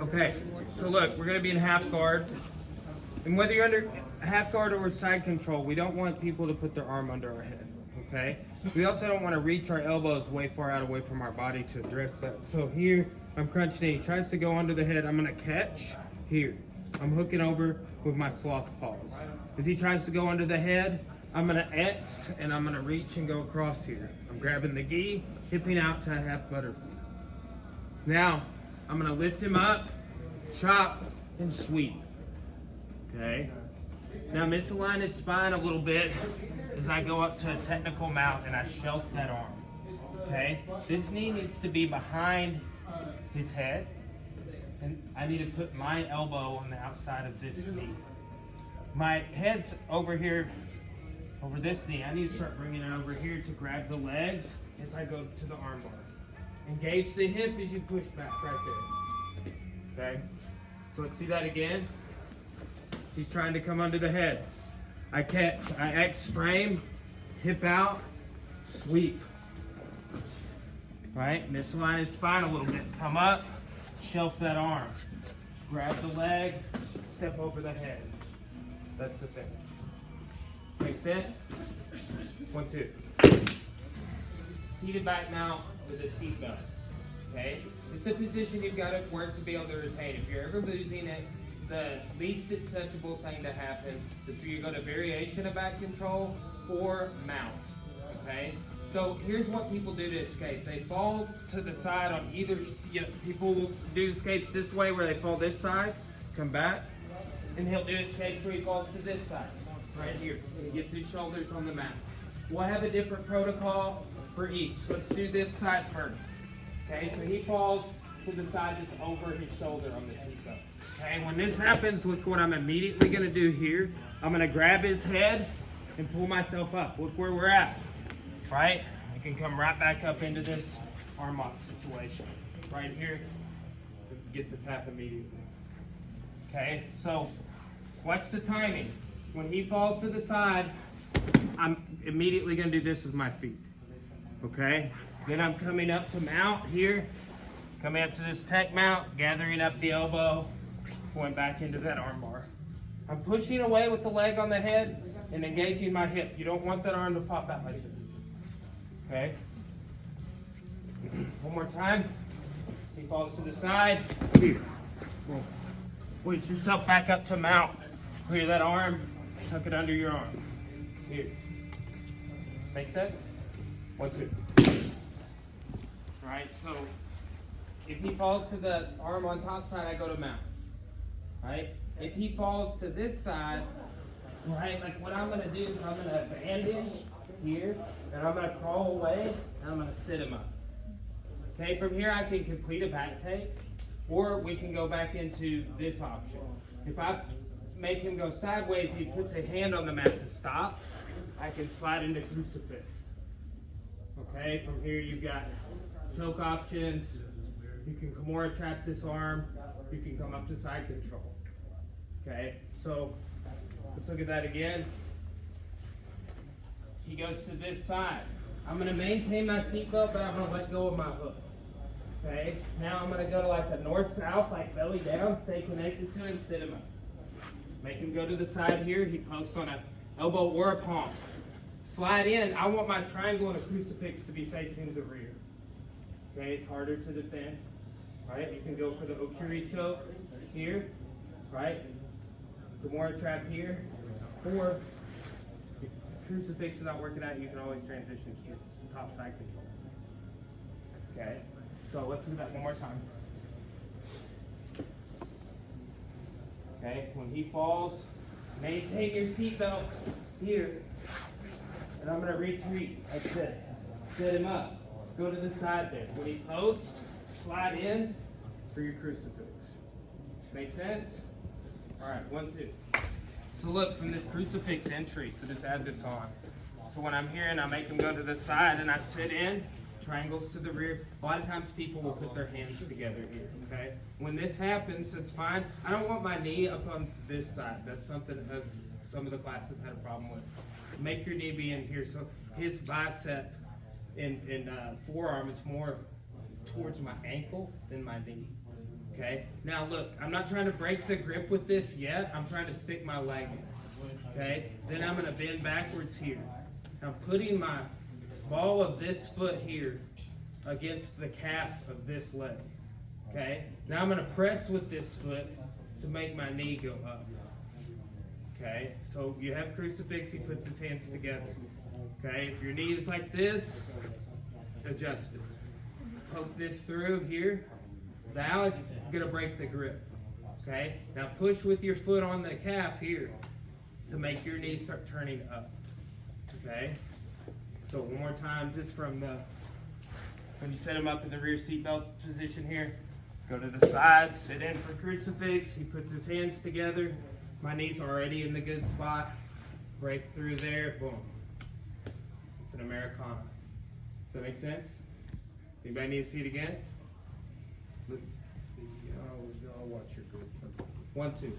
Okay, so look, we're gonna be in half guard. And whether you're under half guard or side control, we don't want people to put their arm under our head, okay? We also don't want to reach our elbows way far out away from our body to address that. So here, I'm crunch knee. He tries to go under the head, I'm gonna catch here. I'm hooking over with my sloth paws. As he tries to go under the head, I'm gonna X and I'm gonna reach and go across here. I'm grabbing the gi, hipping out to a half butterfly. Now, I'm gonna lift him up, chop, and sweep. Okay? Now misalign his spine a little bit as I go up to a technical mount and I shelf that arm. Okay? This knee needs to be behind his head, and I need to put my elbow on the outside of this knee. My head's over here, over this knee. I need to start bringing it over here to grab the legs as I go to the armbar. Engage the hip as you push back right there. Okay? So let's see that again. He's trying to come under the head. I catch, I X frame, hip out, sweep. Right? Misalign his spine a little bit. Come up, shelf that arm. Grab the leg, step over the head. That's the thing. Make sense? 1, 2. Seated back now with a seat belt. Okay? It's a position you've got to work to be able to retain. If you're ever losing it, the least acceptable thing to happen is for you to go to variation of back control or mount. Okay? So here's what people do to escape. They fall to the side on either, people will do escapes this way where they fall this side, come back, and he'll do escapes where he falls to this side, right here. He gets his shoulders on the mat. We'll have a different protocol for each. Let's do this side first. Okay, so he falls to the side that's over his shoulder on the seatbelt. Okay, when this happens, look what I'm immediately gonna do here. I'm gonna grab his head and pull myself up. Look where we're at, right? I can come right back up into this arm lock situation. Right here, get the tap immediately. Okay, so watch the timing. When he falls to the side, I'm immediately gonna do this with my feet. Okay, then I'm coming up to mount here, coming up to this tech mount, gathering up the elbow, going back into that arm bar. I'm pushing away with the leg on the head and engaging my hip. You don't want that arm to pop out like this. Okay? One more time. He falls to the side. Here. Hoist yourself back up to mount. Clear that arm, tuck it under your arm. Here. Make sense? 1, 2. Alright, so if he falls to the arm on top side, I go to mount. Right? If he falls to this side, right, like what I'm gonna do is I'm gonna abandon here, and I'm gonna crawl away, and I'm gonna sit him up. Okay, from here I can complete a back take, or we can go back into this option. If I make him go sideways, he puts a hand on the mat to stop, I can slide into Crucifix. Okay, from here you've got choke options. You can Kimura trap this arm. You can come up to side control. Okay, so let's look at that again. He goes to this side. I'm going to maintain my seatbelt, but I'm going to let go of my hooks. Okay, now I'm going to go to like a north-south, like belly down, stay connected to him, sit him up. Make him go to the side here. He posts on an elbow or a palm. Slide in. I want my triangle and a Crucifix to be facing the rear. Okay, it's harder to defend. Right, you can go for the Okiri choke here, right? Kimura trap here, or if Crucifix is not working out, you can always transition to top side control. Okay, so let's do that one more time. Okay, when he falls, maintain your seatbelt here, and I'm going to retreat. That's it. Set him up. Go to the side there. When he posts, slide in for your Crucifix. Make sense? All right, 1, 2. So look, from this Crucifix entry, so just add this on. So when I'm here and I make them go to the side and I sit in, triangles to the rear, a lot of times people will put their hands together here, okay? When this happens, it's fine. I don't want my knee up on this side. That's something that some of the classes had a problem with. Make your knee be in here. So his bicep and forearm is more towards my ankle than my knee. Okay, now look, I'm not trying to break the grip with this yet. I'm trying to stick my leg in. Okay, then I'm gonna bend backwards here. I'm putting my ball of this foot here against the calf of this leg. Okay, now I'm gonna press with this foot to make my knee go up. Okay, so you have Crucifix, he puts his hands together. Okay, if your knee is like this, adjust it. Poke this through here. Now it's gonna break the grip. Okay, now push with your foot on the calf here to make your knee start turning up. Okay, so one more time, just from the, when you set him up in the rear seatbelt position here, go to the side, sit in for Crucifix, he puts his hands together, my knee's already in the good spot, break through there, boom. It's an Americana. Does that make sense? Anybody need to see it again? Look, I'll watch your group. 1, 2.